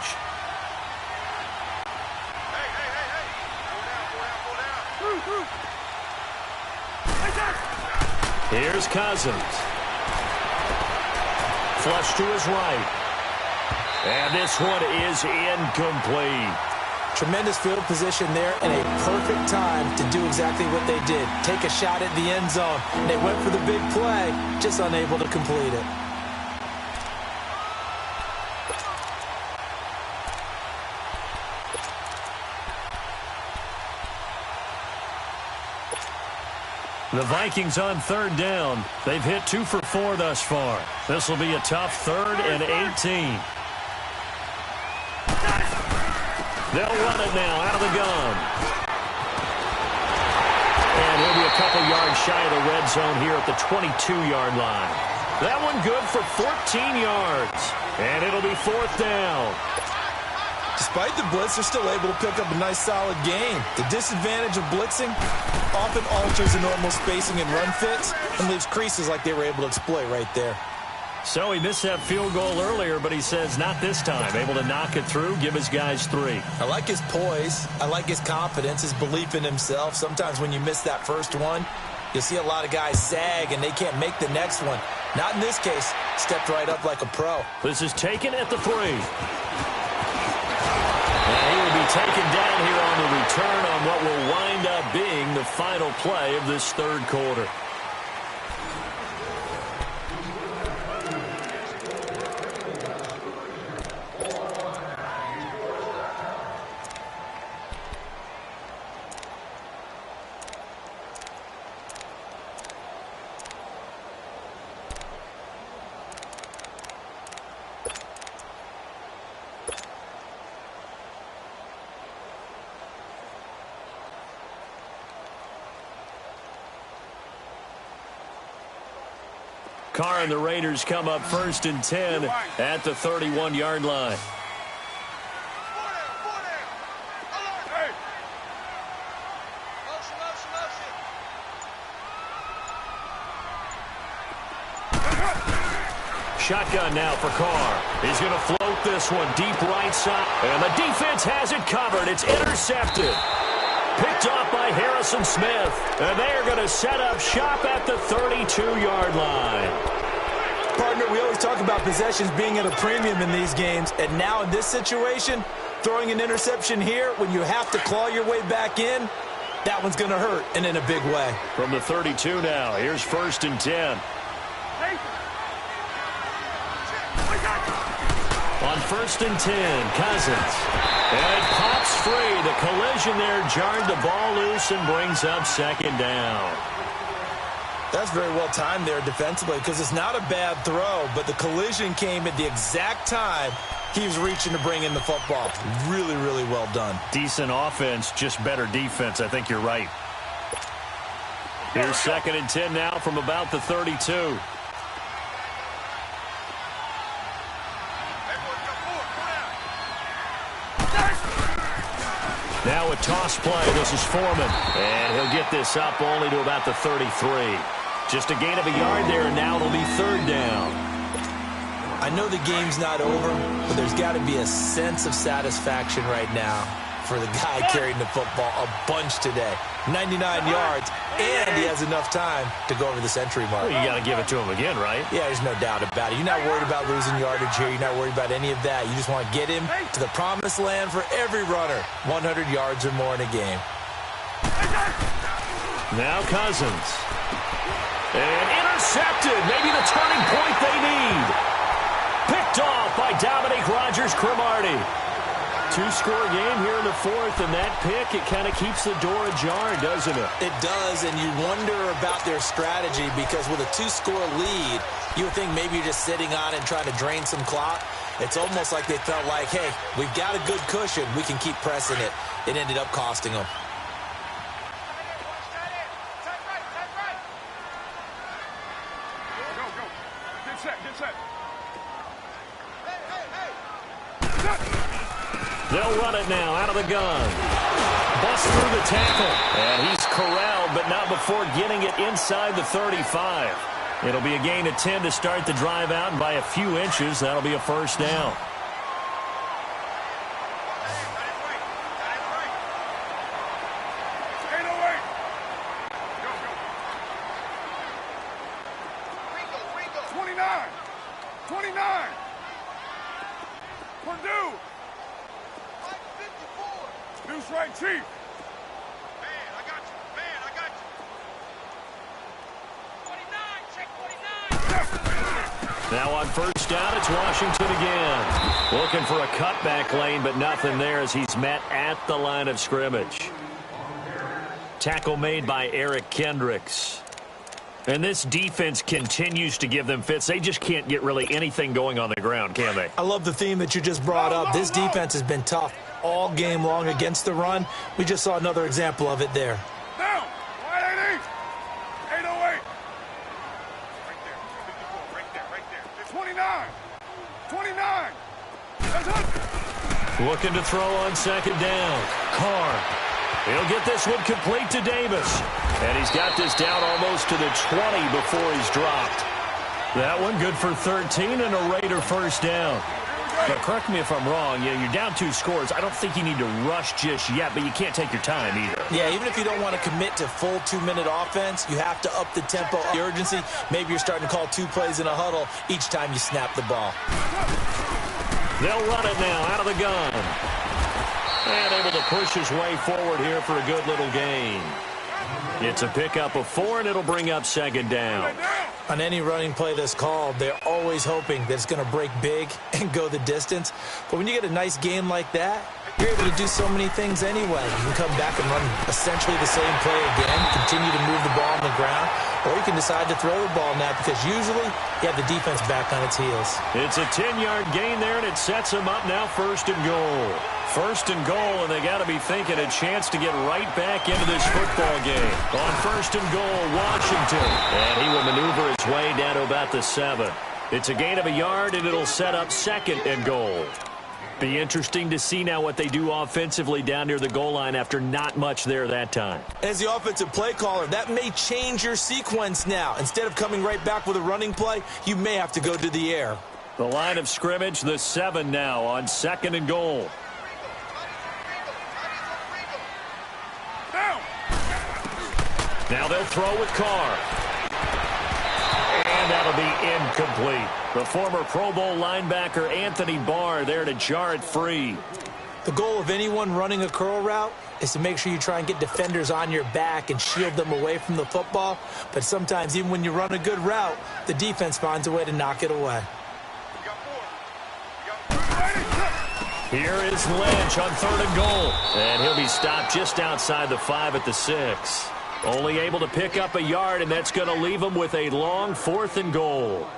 Here's Cousins. Flush to his right. And this one is incomplete. Tremendous field position there and a perfect time to do exactly what they did. Take a shot at the end zone. They went for the big play, just unable to complete it. The Vikings on third down. They've hit 2 for 4 thus far. This will be a tough 3rd and 18. They'll run it now out of the gun. And he'll be a couple yards shy of the red zone here at the 22-yard line. That one good for 14 yards. And it'll be 4th down. Despite the blitz, they're still able to pick up a nice, solid gain. The disadvantage of blitzing often alters the normal spacing and run fits and leaves creases like they were able to exploit right there. So he missed that field goal earlier, but he says not this time. Able to knock it through, give his guys 3. I like his poise. I like his confidence, his belief in himself. Sometimes when you miss that first one, you'll see a lot of guys sag and they can't make the next one. Not in this case. Stepped right up like a pro. This is taken at the 3. And he will be taken down here on the return on what will wind up being the final play of this 3rd quarter. Carr and the Raiders come up 1st and 10 at the 31-yard line. Shotgun now for Carr. He's going to float this one deep right side. And the defense has it covered. It's intercepted. Picked off by Harrison Smith. And they are going to set up shop at the 32-yard line. Partner, we always talk about possessions being at a premium in these games. And now in this situation, throwing an interception here when you have to claw your way back in, that one's going to hurt, and in a big way. From the 32 now, here's 1st and 10. On 1st and 10, Cousins. And it pops free. The collision there jarred the ball loose and brings up 2nd down. That's very well timed there defensively because it's not a bad throw, but the collision came at the exact time he was reaching to bring in the football. Really, really well done. Decent offense, just better defense. I think you're right. Here's 2nd and 10 now from about the 32. Now a toss play. This is Foreman. And he'll get this up only to about the 33. Just a gain of a yard there, and now it'll be 3rd down. I know the game's not over, but there's got to be a sense of satisfaction right now. for the guy carrying the football a bunch today. 99 yards, and he has enough time to go over the century mark. Well, you got to give it to him again, right? Yeah, there's no doubt about it. You're not worried about losing yardage here. You're not worried about any of that. You just want to get him to the promised land for every runner. 100 yards or more in a game. Now Cousins. And intercepted. Maybe the turning point they need. Picked off by Dominique Rodgers-Cromartie. Two-score game here in the fourth, and that pick, it kind of keeps the door ajar, doesn't it? It does, and you wonder about their strategy because with a two-score lead, you would think maybe you're just sitting on it and trying to drain some clock. It's almost like they felt like, hey, we've got a good cushion. We can keep pressing it. It ended up costing them. They'll run it now out of the gun. Bust through the tackle. And he's corralled, but not before getting it inside the 35. It'll be a gain of 10 to start the drive out, and by a few inches, that'll be a first down. Now on first down, it's Washington again. Looking for a cutback lane, but nothing there as he's met at the line of scrimmage. Tackle made by Eric Kendricks. And this defense continues to give them fits. They just can't get really anything going on the ground, can they? I love the theme that you just brought up. This defense has been tough all game long against the run. We just saw another example of it there. Down! 180! 808! Right there. 29! 29! That's it! Looking to throw on second down. Carr. He'll get this one complete to Davis. And he's got this down almost to the 20 before he's dropped. That one good for 13 and a Raider first down. But correct me if I'm wrong, you're down 2 scores. I don't think you need to rush just yet, but you can't take your time either. Yeah, even if you don't want to commit to full 2-minute offense, you have to up the tempo, the urgency. Maybe you're starting to call 2 plays in a huddle each time you snap the ball. They'll run it now out of the gun. And able to push his way forward here for a good little gain. It's a pickup of 4, and it'll bring up second down. On any running play that's called, they're always hoping that it's going to break big and go the distance. But when you get a nice game like that, you're able to do so many things anyway. You can come back and run essentially the same play again, continue to move the ball on the ground, or you can decide to throw the ball now because usually you have the defense back on its heels. It's a 10-yard gain there, and it sets them up now first and goal. First and goal, and they got to be thinking a chance to get right back into this football game. On first and goal, Washington. And he will maneuver his way down to about the 7. It's a gain of a yard, and it'll set up second and goal. Be interesting to see now what they do offensively down near the goal line after not much there that time. As the offensive play caller, that may change your sequence now. Instead of coming right back with a running play, you may have to go to the air. The line of scrimmage, the 7 now on second and goal. Now they'll throw with Carr. And that'll be incomplete. The former Pro Bowl linebacker Anthony Barr there to jar it free. The goal of anyone running a curl route is to make sure you try and get defenders on your back and shield them away from the football. But sometimes even when you run a good route, the defense finds a way to knock it away. Here is Lynch on third and goal. And he'll be stopped just outside the 5 at the 6. Only able to pick up a yard, and that's going to leave him with a long 4th and goal.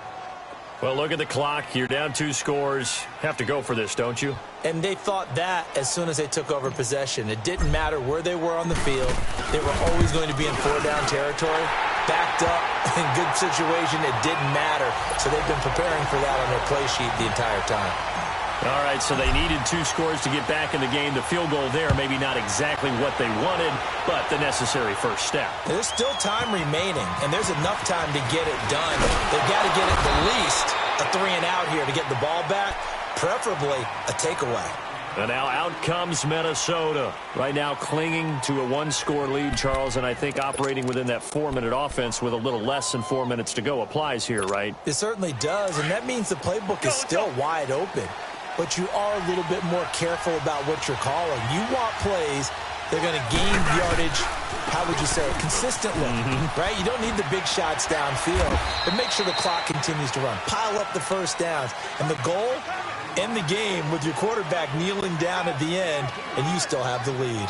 Well, look at the clock. You're down 2 scores. Have to go for this, don't you? And they thought that as soon as they took over possession. It didn't matter where they were on the field. They were always going to be in 4-down territory. Backed up, in good situation, it didn't matter. So they've been preparing for that on their play sheet the entire time. All right, so they needed 2 scores to get back in the game. The field goal there, maybe not exactly what they wanted, but the necessary first step. There's still time remaining, and there's enough time to get it done. They've got to get at the least a 3-and-out here to get the ball back, preferably a takeaway. And now out comes Minnesota. Right now clinging to a one-score lead, Charles, and I think operating within that 4-minute offense with a little less than 4 minutes to go applies here, right? It certainly does, and that means the playbook is still wide open. But you are a little bit more careful about what you're calling. You want plays that are going to gain yardage, how would you say it, consistently, right? You don't need the big shots downfield, but make sure the clock continues to run. Pile up the first downs. And the goal, end the game with your quarterback kneeling down at the end, and you still have the lead.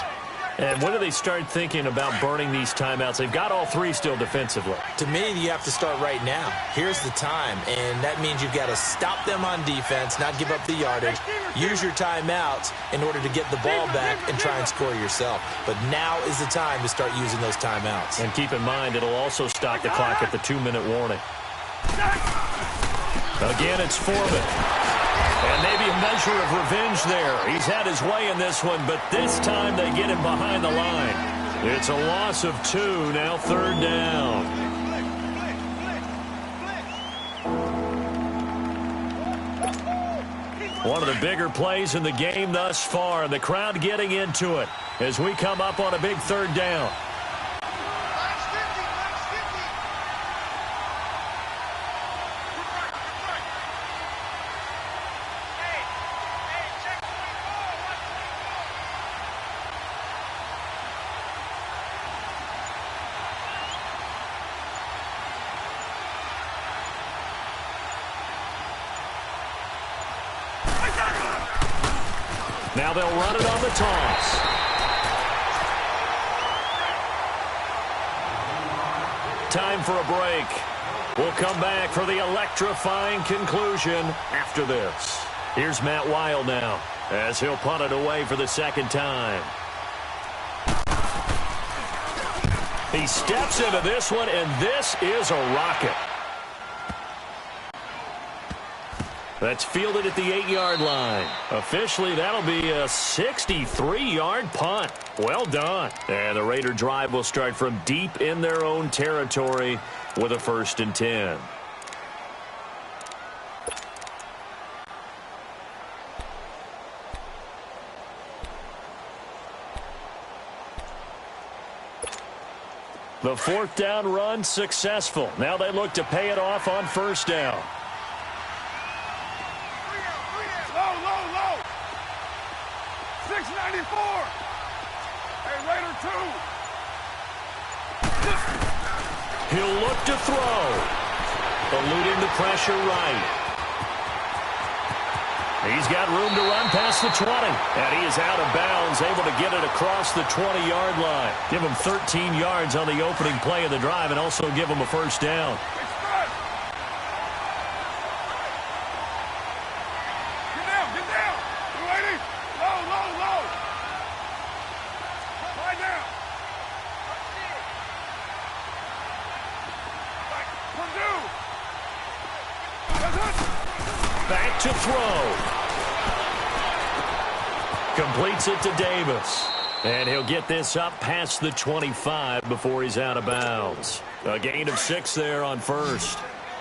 And when do they start thinking about burning these timeouts? They've got all three still defensively. To me, you have to start right now. Here's the time, and that means you've got to stop them on defense, not give up the yardage, use your timeouts in order to get the ball back and try and score yourself. But now is the time to start using those timeouts. And keep in mind, it'll also stop the clock at the 2-minute warning. Again, it's Foreman. And maybe a measure of revenge there. He's had his way in this one, but this time they get him behind the line. It's a loss of 2, now 3rd down. One of the bigger plays in the game thus far, and the crowd getting into it as we come up on a big 3rd down. Now they'll run it on the toss. Time for a break. We'll come back for the electrifying conclusion after this. Here's Matt Wild now as he'll punt it away for the 2nd time. He steps into this one, and this is a rocket. That's fielded at the 8-yard line. Officially, that'll be a 63-yard punt. Well done. And the Raider drive will start from deep in their own territory with a 1st and 10. The 4th down run successful. Now they look to pay it off on 1st down. Low. 694. Hey, Raider 2. He'll look to throw. Eluding the pressure right. He's got room to run past the 20. And he is out of bounds, able to get it across the 20-yard line. Give him 13 yards on the opening play of the drive and also give him a 1st down. Back to throw. Completes it to Davis. And he'll get this up past the 25 before he's out of bounds. A gain of 6 there on 1st.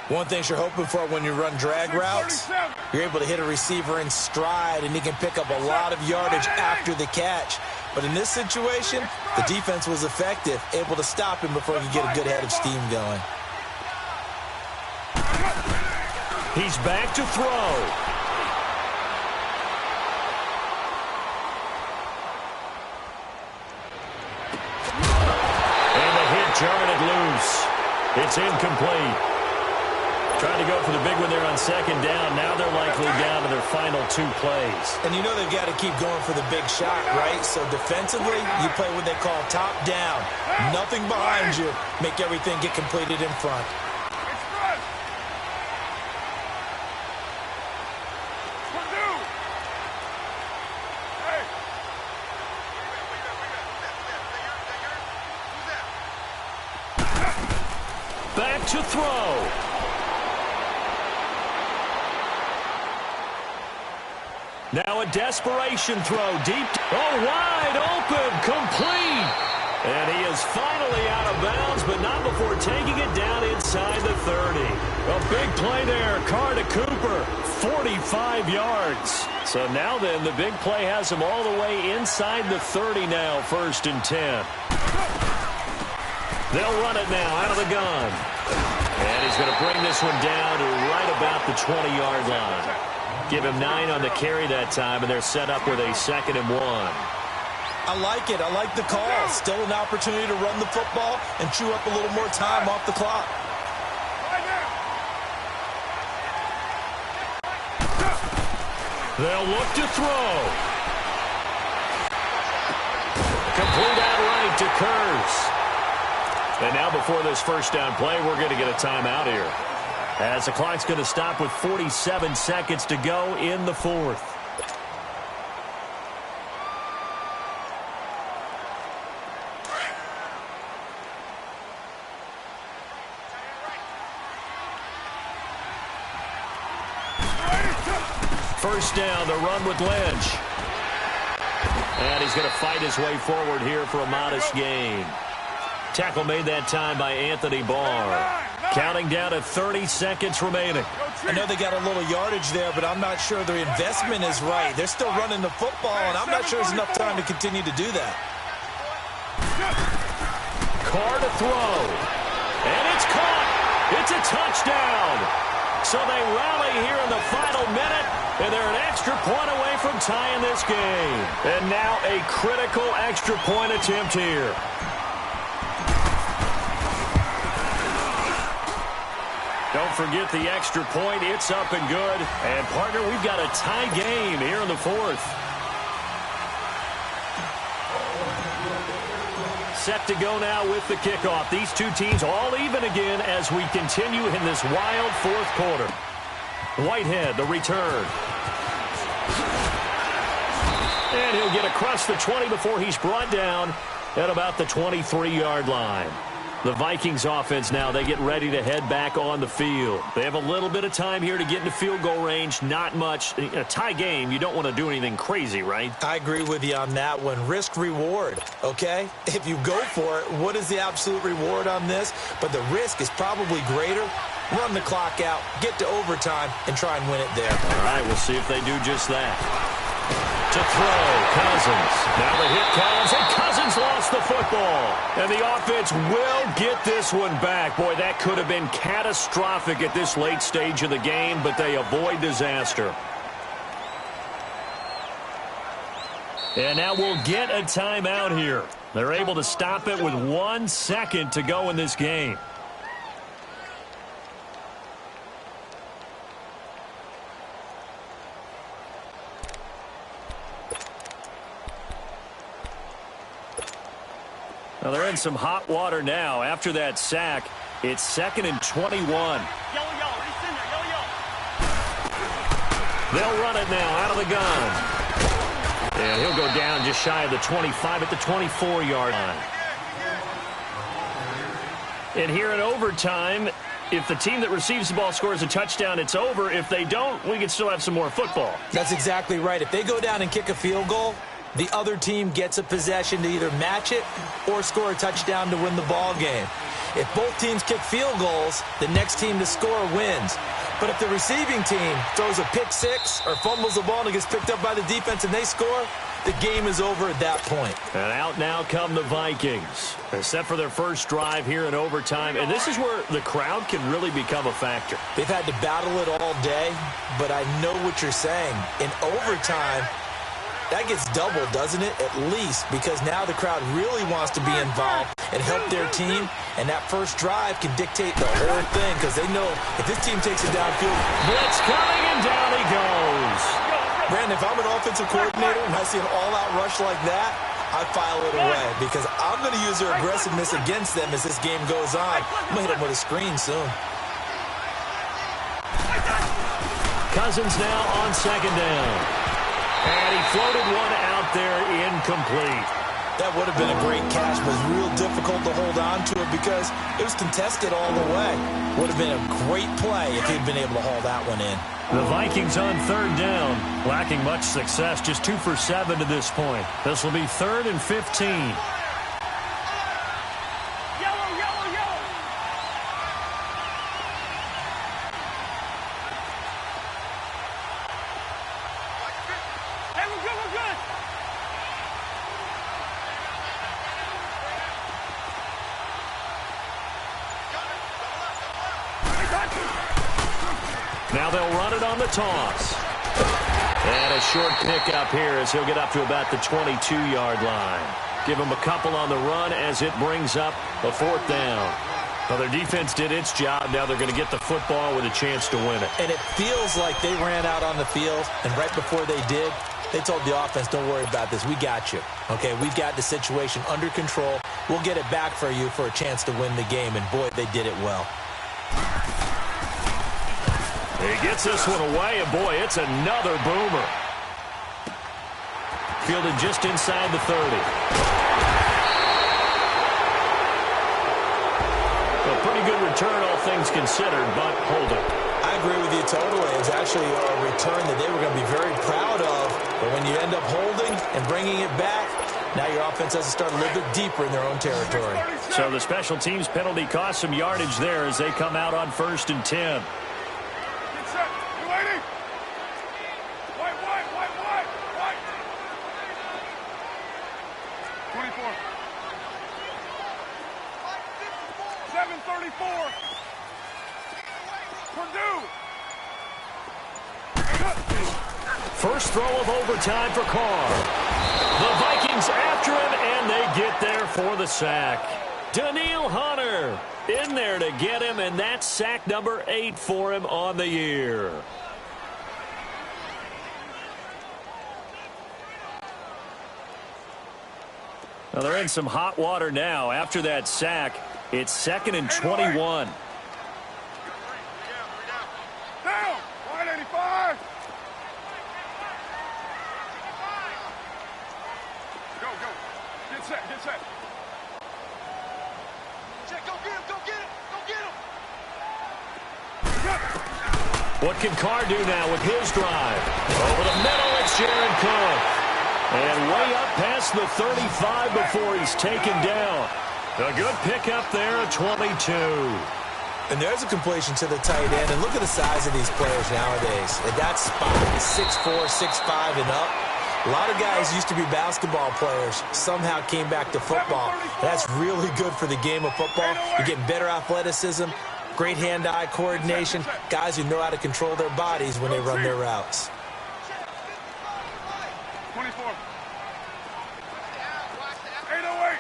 One thing you're hoping for when you run drag routes, you're able to hit a receiver in stride, and he can pick up a lot of yardage after the catch. But in this situation, the defense was effective, able to stop him before he could get a good head of steam going. He's back to throw. And the hit jarred it loose. It's incomplete. Trying to go for the big one there on 2nd down. Now they're likely down to their final 2 plays. And you know they've got to keep going for the big shot, right? So defensively, you play what they call top down. Nothing behind you. Make everything get completed in front. Back to throw. Now a desperation throw deep. Oh, wide open, complete. And he is finally out of bounds, but not before taking it down inside the 30. A big play there. Carr to Cooper, 45 yards. So now then, the big play has him all the way inside the 30 now, 1st and 10. They'll run it now out of the gun. And he's going to bring this one down to right about the 20-yard line. Give him 9 on the carry that time, and they're set up with a 2nd and 1. I like it. I like the call. Still an opportunity to run the football and chew up a little more time off the clock. They'll look to throw. Complete outright to Kurz. And now before this first down play, we're going to get a timeout here, as the clock's going to stop with 47 seconds to go in the 4th. First down, the run with Lynch. And he's going to fight his way forward here for a modest gain. Tackle made that time by Anthony Barr. Counting down to 30 seconds remaining. I know they got a little yardage there, but I'm not sure their investment is right. They're still running the football, and I'm not sure there's enough time to continue to do that. Carr to throw. And it's caught. It's a touchdown. So they rally here in the final minute, and they're an extra point away from tying this game. And now a critical extra point attempt here. Don't forget the extra point. It's up and good. And, partner, we've got a tie game here in the 4th. Set to go now with the kickoff. These two teams all even again as we continue in this wild 4th quarter. Whitehead, the return. And he'll get across the 20 before he's brought down at about the 23-yard line. The Vikings offense now, they get ready to head back on the field. They have a little bit of time here to get into field goal range. Not much. In a tie game, you don't want to do anything crazy, right? I agree with you on that one. Risk-reward, okay? If you go for it, what is the absolute reward on this? But the risk is probably greater. Run the clock out, get to overtime, and try and win it there. All right, we'll see if they do just that. To throw, Cousins. Now the hit comes, and Cousins lost the football. And the offense will get this one back. Boy, that could have been catastrophic at this late stage of the game, but they avoid disaster. And now we'll get a timeout here. They're able to stop it with 1 second to go in this game. Now they're in some hot water now. After that sack, it's 2nd and 21. They'll run it now out of the gun. And he'll go down just shy of the 25 at the 24-yard line. And here in overtime, if the team that receives the ball scores a touchdown, it's over. If they don't, we can still have some more football. That's exactly right. If they go down and kick a field goal, the other team gets a possession to either match it or score a touchdown to win the ball game. If both teams kick field goals, the next team to score wins. But if the receiving team throws a pick six or fumbles the ball and it gets picked up by the defense and they score, the game is over at that point. And out now come the Vikings. They're set for their first drive here in overtime. And this is where the crowd can really become a factor. They've had to battle it all day, but I know what you're saying. In overtime, that gets doubled, doesn't it? At least, because now the crowd really wants to be involved and help their team, and that first drive can dictate the whole thing because they know if this team takes it downfield, blitz coming, and down he goes. Brandon, if I'm an offensive coordinator and I see an all-out rush like that, I file it away because I'm going to use their aggressiveness against them as this game goes on. I'm going to hit them with a screen soon. Cousins now on second down. And he floated one out there incomplete. That would have been a great catch, but it's real difficult to hold on to it because it was contested all the way. Would have been a great play if he'd been able to haul that one in. The Vikings on third down, lacking much success, just 2 for 7 to this point. This will be 3rd and 15. Now they'll run it on the toss. And a short pickup here as he'll get up to about the 22-yard line. Give him a couple on the run as it brings up a fourth down. Well, their defense did its job. Now they're going to get the football with a chance to win it. And it feels like they ran out on the field, and right before they did, they told the offense, don't worry about this. We got you. Okay, we got the situation under control. We'll get it back for you for a chance to win the game. And, boy, they did it well. He gets this one away, and, boy, it's another boomer. Fielded just inside the 30. A pretty good return, all things considered, but hold it. I agree with you totally. It was actually a return that they were going to be very proud of. But when you end up holding and bringing it back, now your offense has to start a little bit deeper in their own territory. So the special teams penalty cost some yardage there as they come out on 1st and 10. Get set. You waiting? White. 24. 7:34. Purdue. First throw of overtime for Carr. The Vikings after him, and they get there for the sack. Daniil Hunter in there to get him, and that's sack number 8 for him on the year. Well, they're in some hot water now. After that sack, it's 2nd and 21. Down. 185. Go. Get set. Check. Go get him. What can Carr do now with his drive? Over the middle, it's Jared Cook. And way up past the 35 before he's taken down. A good pickup there at 22. And there's a completion to the tight end. And look at the size of these players nowadays. At that spot, 6'4", 6'5", and up. A lot of guys used to be basketball players, somehow came back to football. That's really good for the game of football. You're getting better athleticism, great hand-eye coordination, guys who know how to control their bodies when they run their routes. 24. 808.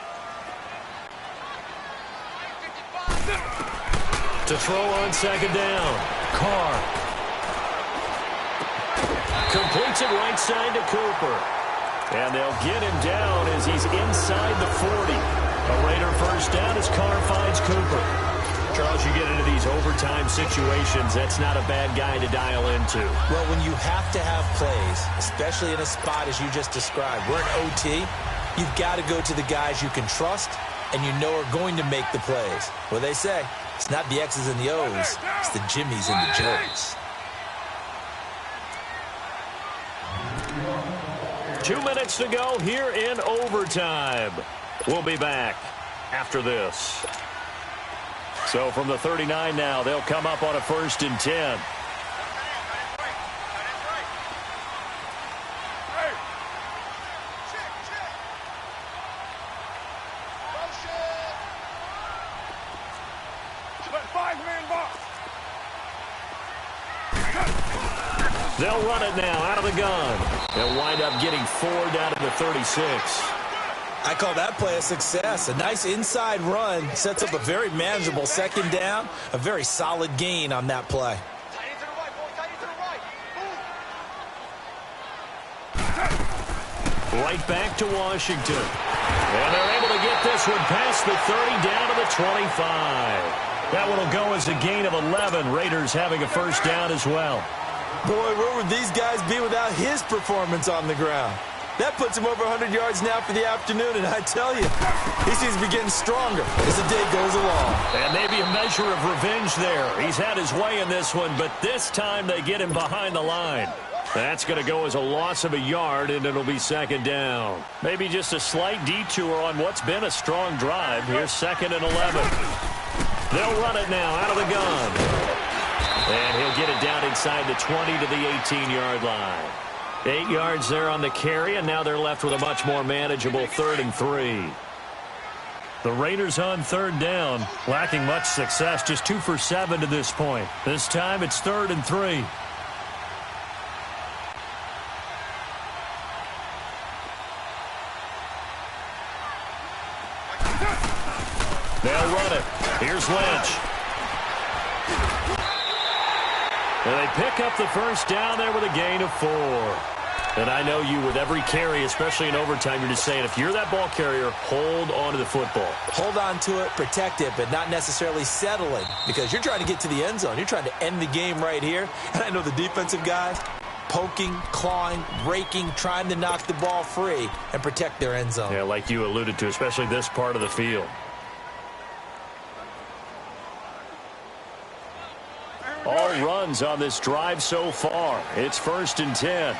To throw on 2nd down. Carr. Completes it right side to Cooper. And they'll get him down as he's inside the 40. A Raider first down as Carr finds Cooper. Charles, you get into these overtime situations, that's not a bad guy to dial into. Well, when you have to have plays, especially in a spot as you just described, we're in OT, you've got to go to the guys you can trust and you know are going to make the plays. What they say, it's not the X's and the O's, it's the Jimmies and the Joes. 2 minutes to go here in overtime. We'll be back after this. So from the 39 now, they'll come up on a 1st and 10. They'll run it now out of the gun. They'll wind up getting 4 down to the 36. I call that play a success. A nice inside run sets up a very manageable 2nd down. A very solid gain on that play. Right back to Washington. And they're able to get this one past the 30 down to the 25. That one will go as a gain of 11. Raiders having a first down as well. Boy, where would these guys be without his performance on the ground? That puts him over 100 yards now for the afternoon, and I tell you, he seems to be getting stronger as the day goes along. And maybe a measure of revenge there. He's had his way in this one, but this time they get him behind the line. That's going to go as a loss of a yard, and it'll be 2nd down. Maybe just a slight detour on what's been a strong drive. Here's 2nd and 11. They'll run it now out of the gun. And he'll get it down inside the 20 to the 18-yard line. 8 yards there on the carry, and now they're left with a much more manageable 3rd and 3. The Raiders on third down, lacking much success, just 2 for 7 to this point. This time it's 3rd and 3. They'll run it. Here's Lynch. And they pick up the first down there with a gain of 4. And I know you, with every carry, especially in overtime, you're just saying, if you're that ball carrier, hold on to the football. Hold on to it, protect it, but not necessarily settling, because you're trying to get to the end zone. You're trying to end the game right here. And I know the defensive guys poking, clawing, raking, trying to knock the ball free and protect their end zone. Yeah, like you alluded to, especially this part of the field. All runs on this drive so far. It's 1st and 10.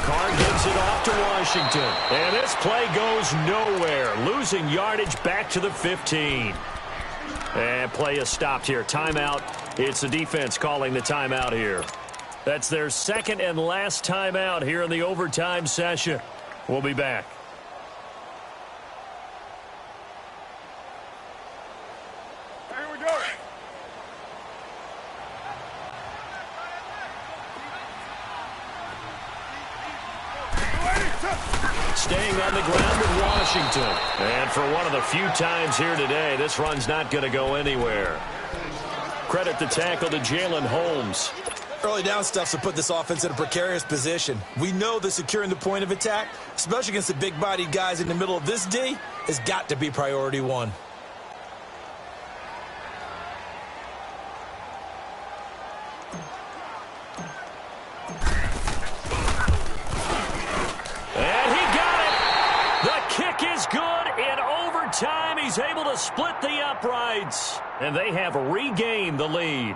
Carr gives it off to Washington. And this play goes nowhere. Losing yardage back to the 15. And play is stopped here. Timeout. It's the defense calling the timeout here. That's their second and last timeout here in the overtime session. We'll be back. Staying on the ground with Washington. And for one of the few times here today, this run's not going to go anywhere. Credit the tackle to Jalen Holmes. Early down stuff to put this offense in a precarious position. We know that securing the point of attack, especially against the big-bodied guys in the middle of this D, has got to be priority 1. Time he's able to split the uprights, and they have regained the lead.